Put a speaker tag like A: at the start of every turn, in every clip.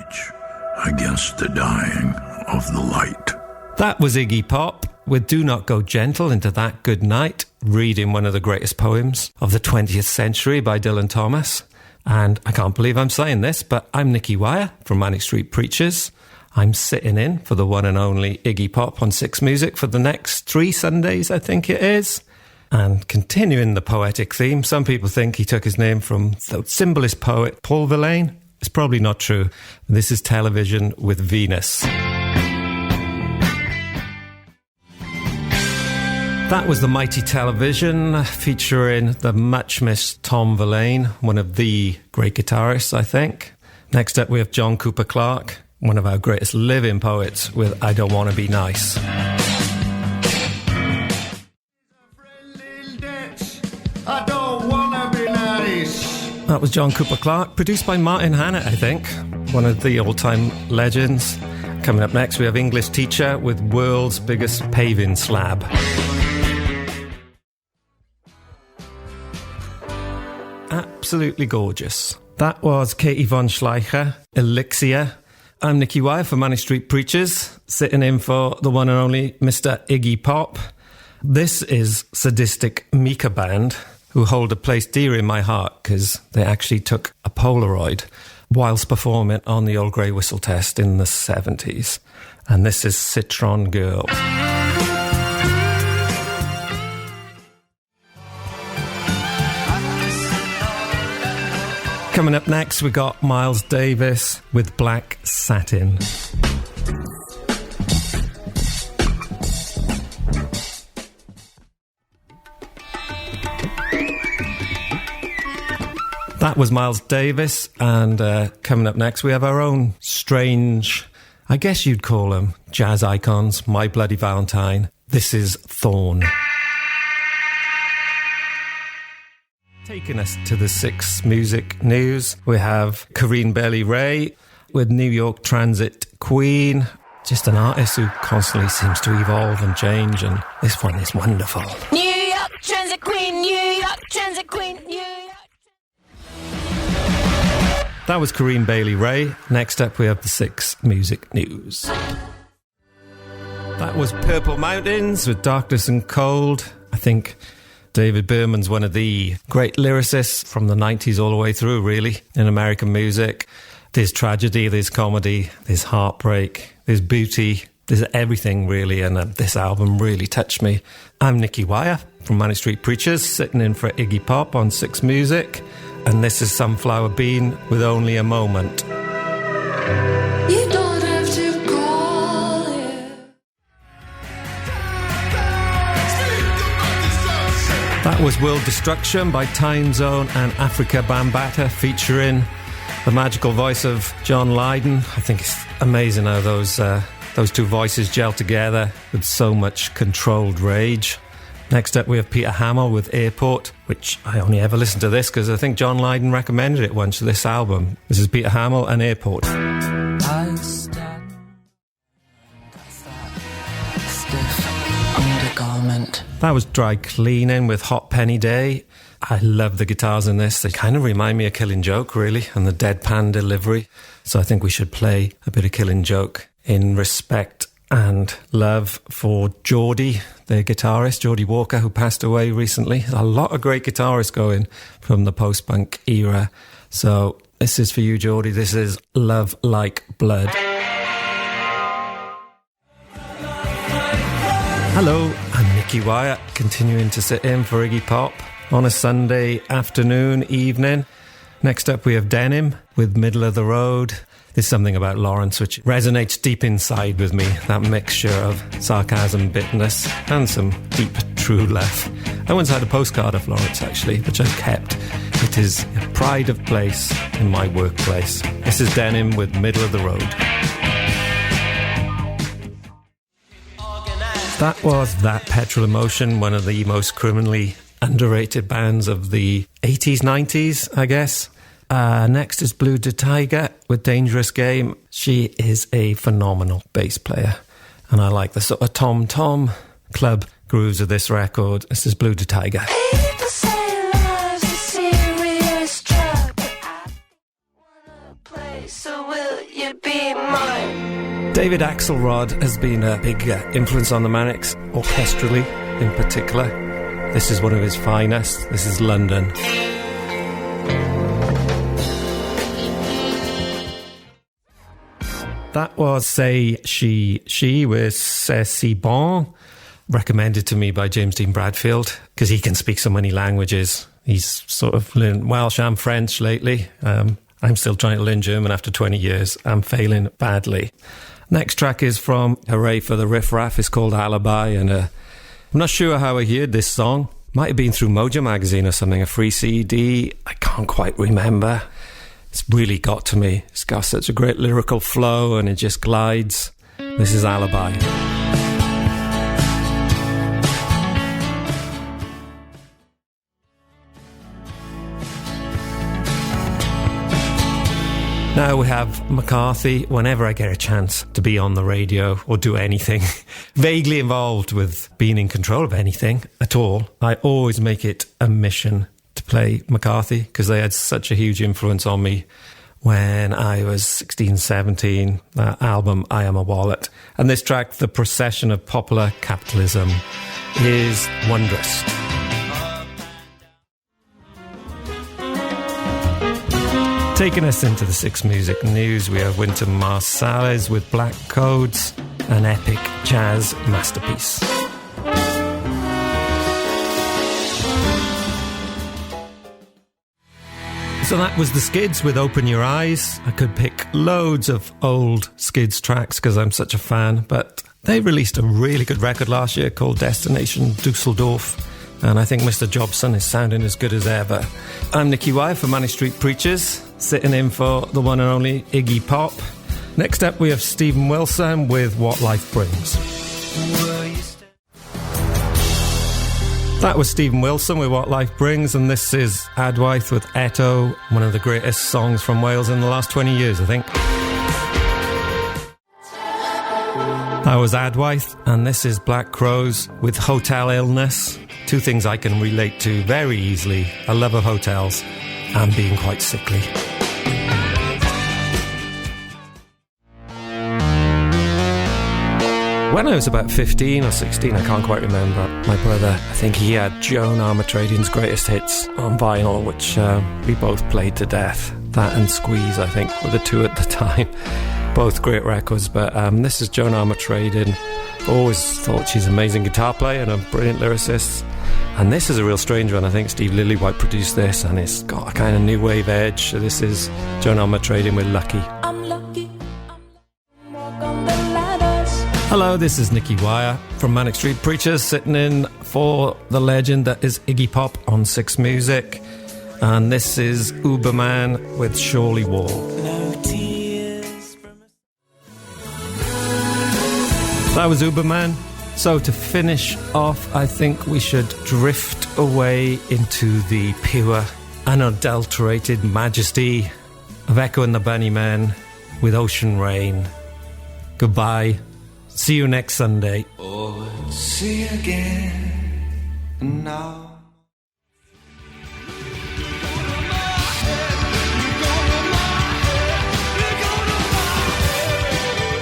A: rage against the dying of the light.
B: That was Iggy Pop with Do Not Go Gentle Into That Good Night, reading one of the greatest poems of the 20th century by Dylan Thomas. And I can't believe I'm saying this, but I'm Nicky Wire from Manic Street Preachers. I'm sitting in for the one and only Iggy Pop on Six Music for the next 3 Sundays, I think it is. And continuing the poetic theme, some people think he took his name from the symbolist poet Paul Verlaine. It's probably not true. This is Television with Venus. That was the Mighty Television, featuring the much-missed Tom Verlaine, one of the great guitarists, I think. Next up, we have John Cooper Clarke, one of our greatest living poets, with I Don't Want to Be Nice.
C: I don't wanna be nice.
B: That was John Cooper Clarke, produced by Martin Hannett, I think, one of the all-time legends. Coming up next, we have English Teacher with World's Biggest Paving Slab. Absolutely gorgeous. That was Katie von Schleicher, Elixir. I'm Nicky Wire for Manic Street Preachers, sitting in for the one and only Mr. Iggy Pop. This is Sadistic Mika Band, who hold a place dear in my heart because they actually took a Polaroid whilst performing on the Old Grey Whistle Test in the 70s. And this is Citron Girl. Coming up next, we got Miles Davis with Black Satin. That was Miles Davis, and coming up next, we have our own strange, I guess you'd call them, jazz icons, My Bloody Valentine. This is Thorn. Taking us to the Six Music News, we have Corinne Bailey-Rae with New York Transit Queen, just an artist who constantly seems to evolve and change, and this one is wonderful.
D: New York Transit Queen, New York Transit Queen, New York.
B: That was Corinne Bailey-Rae. Next up, we have the Six Music News. That was Purple Mountains with Darkness and Cold. I think David Berman's one of the great lyricists from the 90s all the way through, really, in American music. There's tragedy, there's comedy, there's heartbreak, there's beauty, there's everything, really, and this album really touched me. I'm Nicky Wire from Manic Street Preachers, sitting in for Iggy Pop on Six Music, and this is Sunflower Bean with Only a Moment.
D: You don't have to call it.
B: That was World Destruction by Time Zone and Africa Bambaataa, featuring the magical voice of John Lydon. I think it's amazing how those two voices gel together with so much controlled rage. Next up, we have Peter Hammill with Airport, which I only ever listened to this because I think John Lydon recommended it once, this album. This is Peter Hammill and Airport.
E: I stand stiff undergarment.
B: That was Dry Cleaning with Hot Penny Day. I love the guitars in this. They kind of remind me of Killing Joke, really, and the deadpan delivery. So I think we should play a bit of Killing Joke in respect and love for Geordie, the guitarist, Geordie Walker, who passed away recently. A lot of great guitarists going from the post-punk era. So this is for you, Geordie. This is Love Like Blood. Hello, I'm Nicky Wire, continuing to sit in for Iggy Pop on a Sunday afternoon, evening. Next up, we have Denim with Middle of the Road. There's something about Lawrence which resonates deep inside with me, that mixture of sarcasm, bitterness, and some deep, true love. I once had a postcard of Lawrence, actually, which I've kept. It is a pride of place in my workplace. This is Denim with Middle of the Road. That was That Petrol Emotion, one of the most criminally underrated bands of the 80s, 90s, I guess. Next is Blue de Tiger with Dangerous Game. She is a phenomenal bass player, and I like the sort of tom-tom club grooves of this record. This is Blue de Tiger.
D: People say love's a serious drug, but I wanna play so will you be mine?
B: David Axelrod has been a big influence on the Manics, orchestrally in particular. This is one of his finest. This is London. That was Say She with C'est Bon, recommended to me by James Dean Bradfield, because he can speak so many languages. He's sort of learned Welsh and French lately. I'm still trying to learn German after 20 years. I'm failing badly. Next track is from Hooray for the Riff Raff. It's called Alibi, and I'm not sure how I heard this song. Might have been through Mojo magazine or something, a free CD. I can't quite remember. It's really got to me. It's got such a great lyrical flow and it just glides. This is Alibi. Now we have McCarthy. Whenever I get a chance to be on the radio or do anything vaguely involved with being in control of anything at all, I always make it a mission to play McCarthy, because they had such a huge influence on me when I was 16, 17. That album, I Am a Wallet. And this track, The Procession of Popular Capitalism, is wondrous. Taking us into the Six Music News, we have Wynton Marsalis with Black Codes, an epic jazz masterpiece. So that was the Skids with Open Your Eyes. I could pick loads of old Skids tracks because I'm such a fan, but they released a really good record last year called Destination Dusseldorf, and I think Mr. Jobson is sounding as good as ever. I'm Nicky Wire for Manic Street Preachers, sitting in for the one and only Iggy Pop. Next up we have Stephen Wilson with What Life Brings. That was Stephen Wilson with What Life Brings, and this is Adwaith with Eto, one of the greatest songs from Wales in the last 20 years, I think. That was Adwaith, and this is Black Crows with Hotel Illness. Two things I can relate to very easily: a love of hotels and being quite sickly. When I was about 15 or 16, I can't quite remember, my brother, I think he had Joan Armatrading's Greatest Hits on vinyl, which we both played to death. That and Squeeze, I think, were the two at the time. Both great records, but this is Joan Armatrading. Always thought she's an amazing guitar player and a brilliant lyricist. And this is a real strange one. I think Steve Lillywhite produced this, and it's got a kind of new wave edge. So this is Joan Armatrading with Lucky.
D: I'm lucky.
B: Hello, this is Nicky Wire from Manic Street Preachers, sitting in for the legend that is Iggy Pop on Six Music. And this is Uberman with Shirley Wall. That was Uberman. So to finish off, I think we should drift away into the pure, unadulterated majesty of Echo and the Bunnymen with Ocean Rain. Goodbye. See you next Sunday.
F: Oh, see you again now.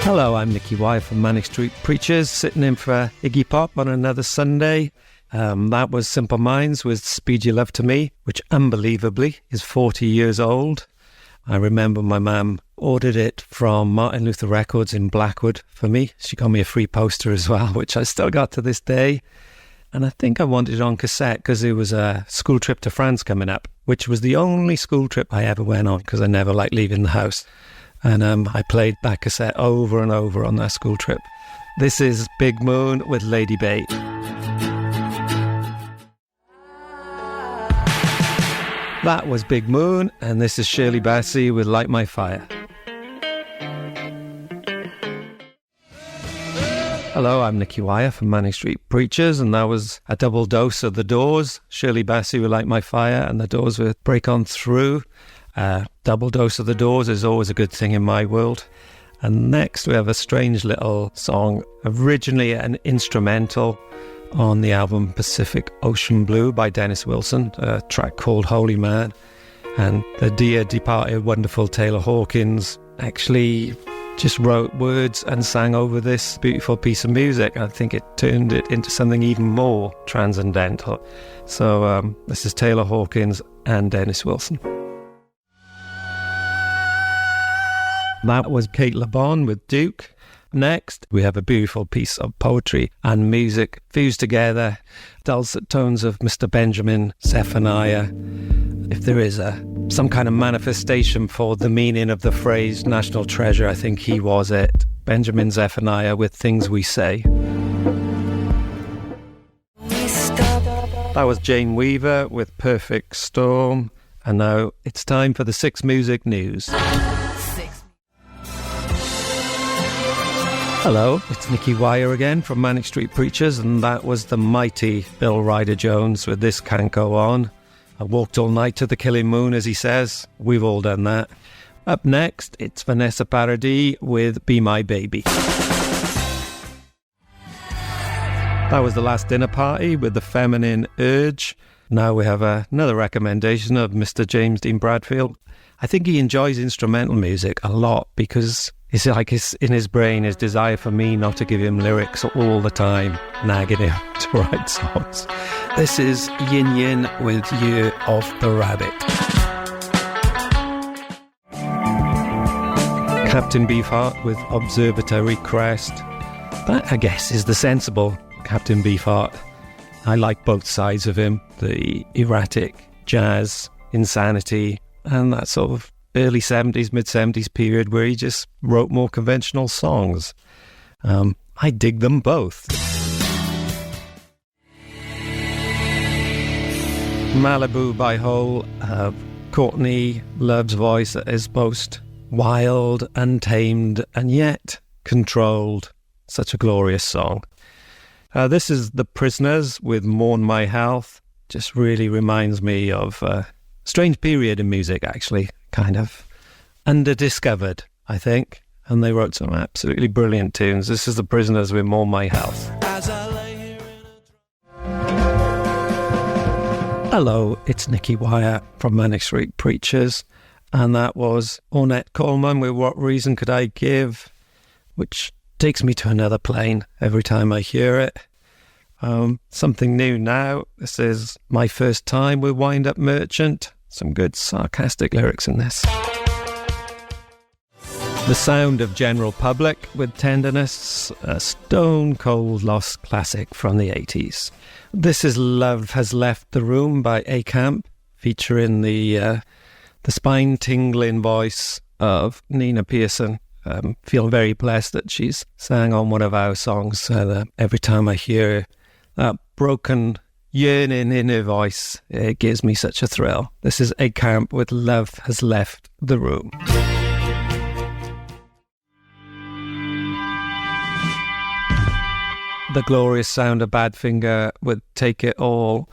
B: Hello, I'm Nicky Wire from Manic Street Preachers, sitting in for Iggy Pop on another Sunday. That was Simple Minds with Speed Your Love to Me, which unbelievably is 40 years old. I remember my mum ordered it from Martin Luther Records in Blackwood for me. She got me a free poster as well, which I still got to this day. And I think I wanted it on cassette because there was a school trip to France coming up, which was the only school trip I ever went on because I never liked leaving the house. And I played that cassette over and over on that school trip. This is Big Moon with Lady Bay. That was Big Moon, and this is Shirley Bassey with Light My Fire. Hello, I'm Nicky Wire from Manic Street Preachers, and that was a double dose of The Doors. Shirley Bassey with Light My Fire, and The Doors with Break On Through. Double dose of The Doors is always a good thing in my world. And next we have a strange little song, originally an instrumental on the album Pacific Ocean Blue by Dennis Wilson, a track called Holy Man. And the dear departed wonderful Taylor Hawkins actually just wrote words and sang over this beautiful piece of music. I think it turned it into something even more transcendental. So this is Taylor Hawkins and Dennis Wilson. That was Kate LeBon with Duke. Next, we have a beautiful piece of poetry and music fused together. Dulcet tones of Mr. Benjamin Zephaniah. If there is some kind of manifestation for the meaning of the phrase national treasure, I think he was it. Benjamin Zephaniah with Things We Say. That was Jane Weaver with Perfect Storm. And now it's time for the 6 Music News. Hello, it's Nicky Wire again from Manic Street Preachers, and that was the mighty Bill Ryder-Jones with This Can't Go On. I walked all night to the killing moon, as he says. We've all done that. Up next, it's Vanessa Paradis with Be My Baby. That was The Last Dinner Party with The Feminine Urge. Now we have another recommendation of Mr. James Dean Bradfield. I think he enjoys instrumental music a lot because it's like in his brain, his desire for me not to give him lyrics all the time, nagging him to write songs. This is Yin Yin with Year of the Rabbit. Captain Beefheart with Observatory Crest. That, I guess, is the sensible Captain Beefheart. I like both sides of him, the erratic jazz, insanity, and that sort of early 70s, mid-70s period where he just wrote more conventional songs. I dig them both. Malibu by Hole, Courtney Love's voice that is both wild, untamed, and yet controlled. Such a glorious song. This is The Prisoners with Mourn My Health. Just really reminds me of a strange period in music, actually. Kind of under-discovered, I think. And they wrote some absolutely brilliant tunes. This is The Prisoners with Mourn My Health. Hello, it's Nicky Wire from Manic Street Preachers. And that was Ornette Coleman with What Reason Could I Give? Which takes me to another plane every time I hear it. Something new now. This is My First Time with Wind Up Merchant. Some good sarcastic lyrics in this. The Sound of General Public with Tenderness, a stone cold lost classic from the 80s. This is Love Has Left the Room by A Camp, featuring the spine-tingling voice of Nina Pearson. Feel very blessed that she's sang on one of our songs. Every time I hear that broken yearning in her voice, it gives me such a thrill. This is A Camp with Love Has Left the Room. The glorious sound of Badfinger with Take It All,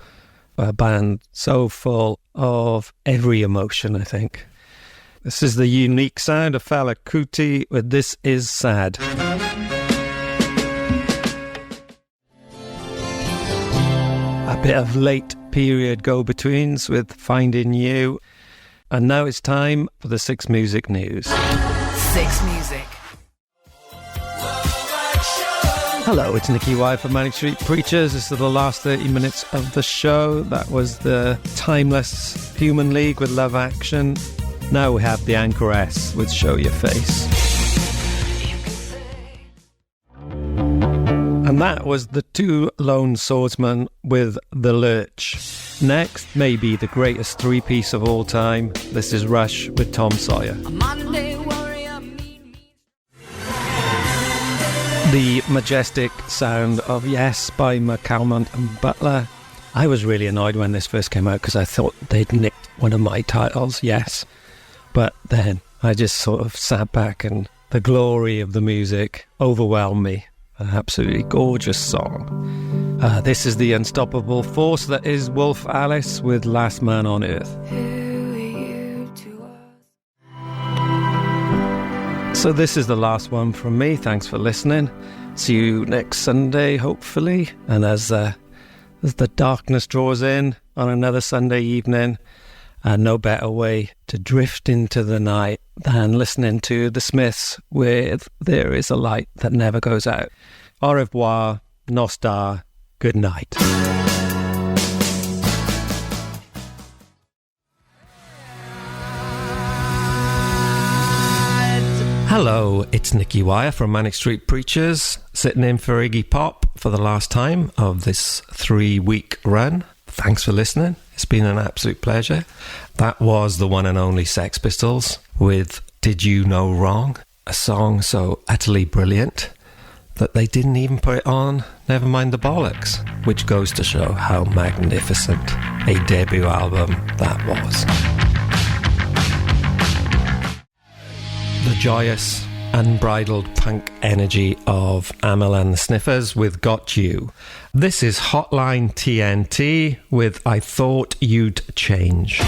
B: a band so full of every emotion, I think. This is the unique sound of Fela Kuti with This Is Sad. A bit of late period go-betweens with Finding You. And now it's time for the 6 Music News.
E: 6 Music.
B: Hello, it's Nicky Wire from Manic Street Preachers. This is the last 30 minutes of the show. That was the timeless Human League with Love Action. Now we have the Anchoress with Show Your Face. And that was the Two Lone Swordsmen with The Lurch. Next, maybe the greatest 3-piece of all time. This is Rush with Tom Sawyer. The majestic sound of Yes by McCalmont and Butler. I was really annoyed when this first came out because I thought they'd nicked one of my titles, Yes. But then I just sort of sat back and the glory of the music overwhelmed me. An absolutely gorgeous song. This is the unstoppable force that is Wolf Alice with Last Man on Earth. So this is the last one from me. Thanks for listening. See you next Sunday, hopefully. And as the darkness draws in on another Sunday evening, And no better way to drift into the night than listening to The Smiths with There Is a Light That Never Goes Out. Au revoir, nostar, good night. Hello, it's Nicky Wire from Manic Street Preachers, sitting in for Iggy Pop for the last time of this 3-week run. Thanks for listening. It's been an absolute pleasure. That was the one and only Sex Pistols with Did You Know Wrong? A song so utterly brilliant that they didn't even put it on Never Mind the Bollocks, which goes to show how magnificent a debut album that was. The joyous, unbridled punk energy of Amel and the Sniffers with Got You. This is Hotline TNT with I Thought You'd Change.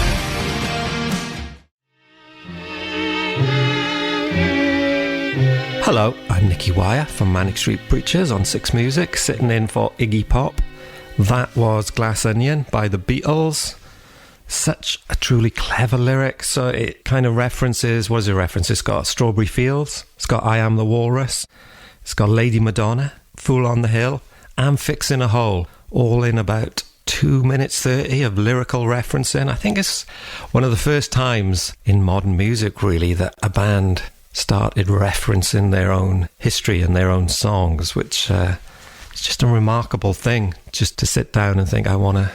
B: Hello, I'm Nicky Wire from Manic Street Preachers on Six Music, sitting in for Iggy Pop. That was Glass Onion by the Beatles. Such a truly clever lyric. So it kind of references, what does it reference? It's got Strawberry Fields, it's got I Am the Walrus, it's got Lady Madonna, Fool on the Hill, and Fixing a Hole, all in about 2 minutes 30 of lyrical referencing. I think it's one of the first times in modern music, really, that a band started referencing their own history and their own songs, which is just a remarkable thing, just to sit down and think, I want to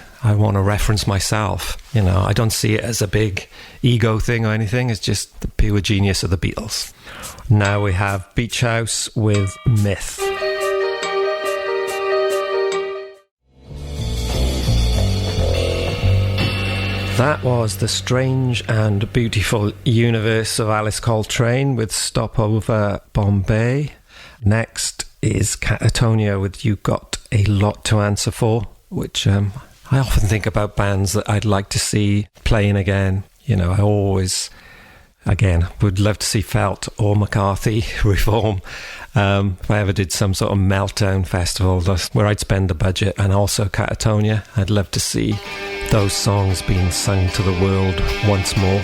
B: reference myself. You know, I don't see it as a big ego thing or anything. It's just the pure genius of the Beatles. Now we have Beach House with Myth. That was The Strange and Beautiful Universe of Alice Coltrane with Stopover Bombay. Next is Catatonia with You Got a Lot to Answer For, which I often think about bands that I'd like to see playing again. You know, I always, again, would love to see Felt or McCarthy reform. If I ever did some sort of meltdown festival, that's where I'd spend the budget. And also Catatonia, I'd love to see those songs being sung to the world once more.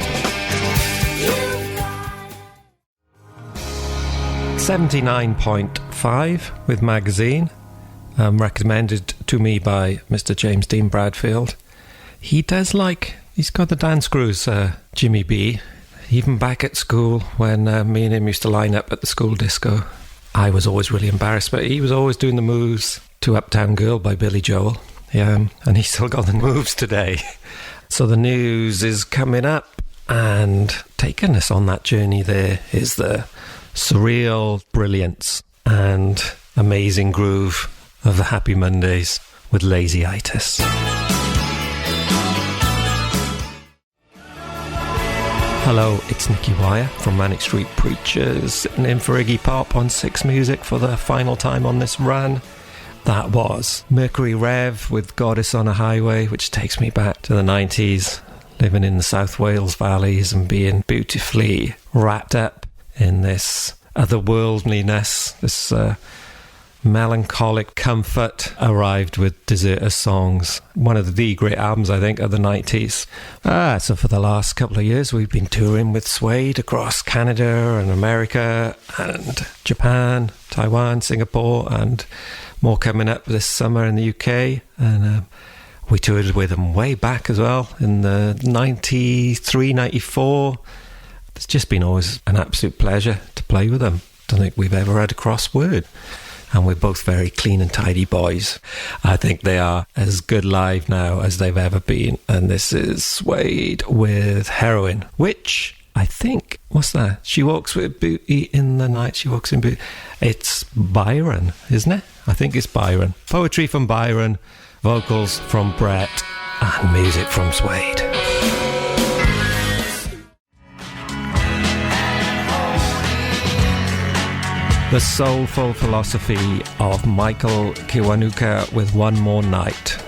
B: 79.5 with Magazine, recommended to me by Mr. James Dean Bradfield. He's got the dance grooves, Jimmy B. Even back at school when me and him used to line up at the school disco, I was always really embarrassed, but he was always doing the moves to Uptown Girl by Billy Joel. Yeah, and he's still got the moves today. So the news is coming up, and taking us on that journey there is the surreal brilliance and amazing groove of the Happy Mondays with Lazyitis. Hello, it's Nicky Wire from Manic Street Preachers, sitting in for Iggy Pop on Six Music for the final time on this run. That was Mercury Rev with Goddess on a Highway, which takes me back to the 90s, living in the South Wales valleys and being beautifully wrapped up in this otherworldliness, this melancholic comfort arrived with Deserter Songs, one of the great albums, I think, of the 90s. So for the last couple of years, we've been touring with Suede across Canada and America and Japan, Taiwan, Singapore, and more coming up this summer in the UK. And we toured with them way back as well in the 93, 94. It's just been always an absolute pleasure to play with them. Don't think we've ever had a cross word. And we're both very clean and tidy boys. I think they are as good live now as they've ever been. And this is Suede with Heroin, which I think, what's that? She walks with booty in the night, she walks in booty. It's Byron, isn't it? I think it's Byron. Poetry from Byron, vocals from Brett, and music from Suede. The Soulful Philosophy of Michael Kiwanuka with One More Night.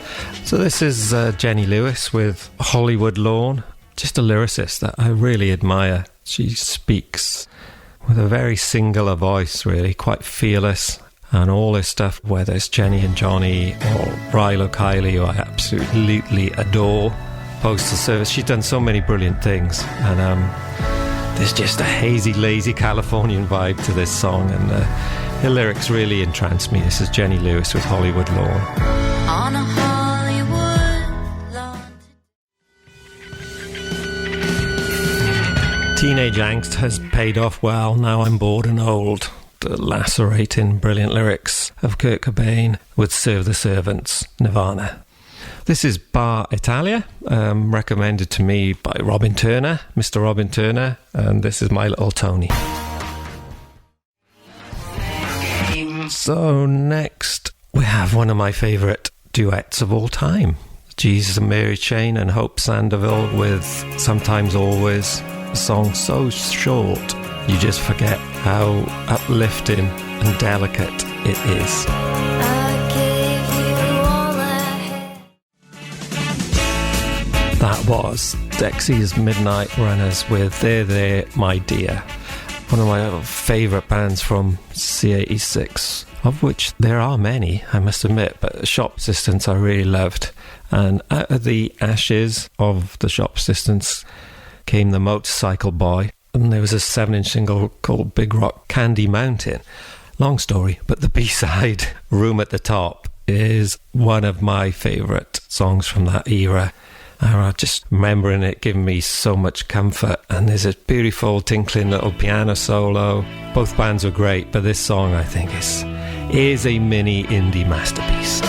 B: So this is Jenny Lewis with Hollywood Lawn. Just a lyricist that I really admire. She speaks with a very singular voice, really, quite fearless. And all this stuff, whether it's Jenny and Johnny or Rilo Kiley, who I absolutely adore. Postal Service. She's done so many brilliant things, and there's just a hazy, lazy Californian vibe to this song, and her lyrics really entrance me. This is Jenny Lewis with Hollywood Lawn.
D: On a Hollywood lawn.
B: Teenage angst has paid off well. Now I'm bored and old. The lacerating, brilliant lyrics of Kurt Cobain would serve the servants, Nirvana. This is Bar Italia, recommended to me by Robin Turner, Mr. Robin Turner, and this is My Little Tony. So next, we have one of my favourite duets of all time. Jesus and Mary Chain and Hope Sandoval with Sometimes Always, a song so short you just forget how uplifting and delicate it is. That was Dexy's Midnight Runners with There, My Dear. One of my favourite bands from C86, of which there are many, I must admit, but Shop Assistants I really loved. And out of the ashes of the Shop Assistants came the Motorcycle Boy, and there was a 7-inch single called Big Rock Candy Mountain. Long story, but the B-side, Room at the Top, is one of my favourite songs from that era. I just remembering it giving me so much comfort, and there's a beautiful tinkling little piano solo. Both bands were great, but this song I think is a mini indie masterpiece.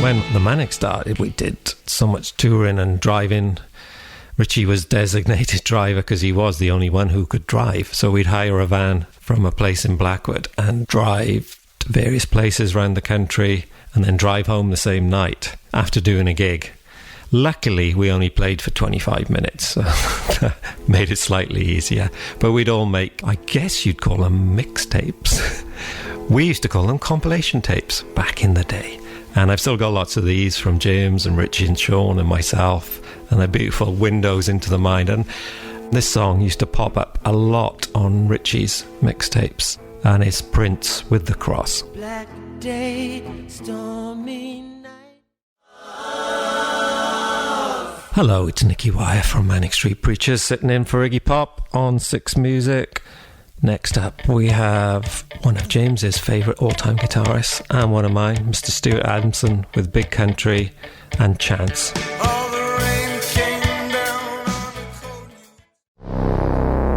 B: When the Manic started, we did so much touring and driving. Richie was designated driver because he was the only one who could drive, so we'd hire a van from a place in Blackwood and drive to various places around the country and then drive home the same night after doing a gig. Luckily, we only played for 25 minutes, so that made it slightly easier. But we'd all make, I guess you'd call them mixtapes. We used to call them compilation tapes back in the day. And I've still got lots of these from James and Richie and Sean and myself, and they're beautiful windows into the mind. And this song used to pop up a lot on Richie's mixtapes, and it's Prince with the Cross.
G: Black day, stormy night.
B: Hello, it's Nicky Wire from Manic Street Preachers, sitting in for Iggy Pop on Six Music. Next up, we have one of James's favourite all-time guitarists and one of mine, Mr. Stuart Adamson, with Big Country and Chance.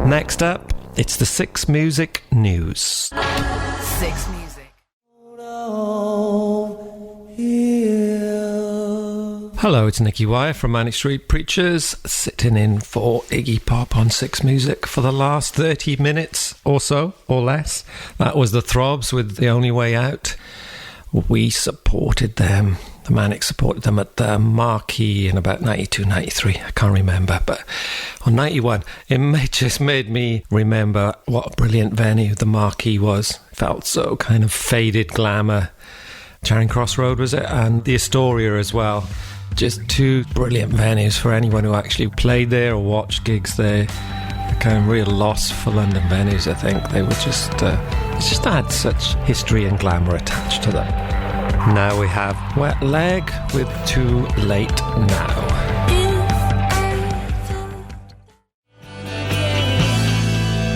B: Next up, it's the Six Music News.
E: Six Music.
B: Hello, it's Nicky Wire from Manic Street Preachers, sitting in for Iggy Pop on Six Music for the last 30 minutes or so, or less. That was the Throbs with The Only Way Out. We supported them. The Manic supported them at the Marquee in about 92, 93. I can't remember, but on 91, it just made me remember what a brilliant venue the Marquee was. Felt so kind of faded glamour. Charing Cross Road, was it? And the Astoria as well. Just two brilliant venues for anyone who actually played there or watched gigs there. A kind of real loss for London venues, I think. They were just had such history and glamour attached to them. Now we have Wet Leg with Too Late Now.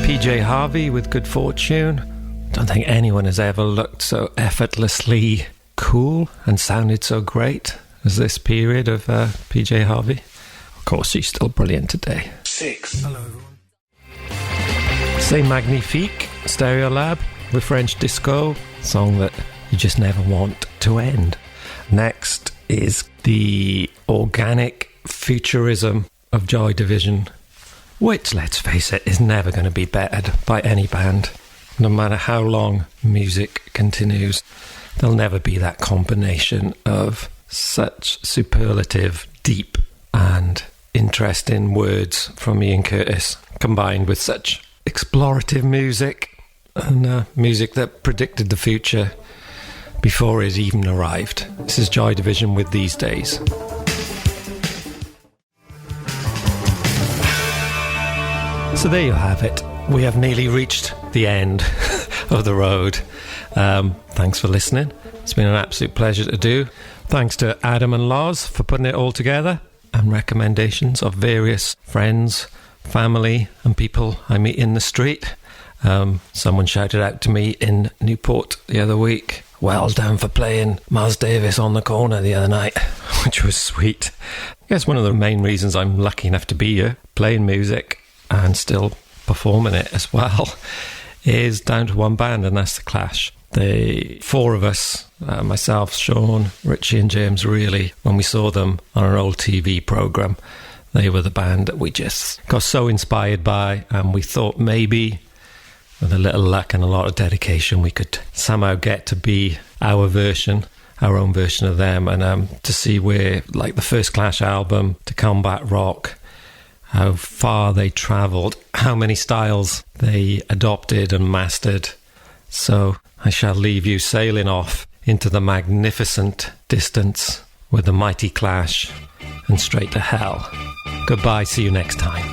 B: PJ Harvey with Good Fortune. Don't think anyone has ever looked so effortlessly cool and sounded so great as this period of PJ Harvey. Of course, she's still brilliant today.
F: 6.
E: Hello, everyone.
B: C'est Magnifique, Stereolab with French Disco, song that you just never want to end. Next is the organic futurism of Joy Division, which, let's face it, is never going to be bettered by any band. No matter how long music continues, there'll never be that combination of such superlative, deep and interesting words from Ian Curtis, combined with such explorative music and music that predicted the future before it even arrived. This is Joy Division with These Days. So there you have it. We have nearly reached the end of the road. Thanks for listening. It's been an absolute pleasure to do. Thanks to Adam and Loz for putting it all together, and recommendations of various friends, family and people I meet in the street. Someone shouted out to me in Newport the other week, "Well done for playing Miles Davis on the corner the other night," which was sweet. I guess one of the main reasons I'm lucky enough to be here, playing music and still performing it as well, is down to one band, and that's The Clash. The four of us, myself, Sean, Richie and James, really, when we saw them on an old TV programme, they were the band that we just got so inspired by, and we thought maybe with a little luck and a lot of dedication we could somehow get to be our own version of them, and to see where, like the first Clash album to Combat Rock, how far they travelled, how many styles they adopted and mastered. So I shall leave you sailing off into the magnificent distance with the mighty Clash and straight to hell. Goodbye, see you next time.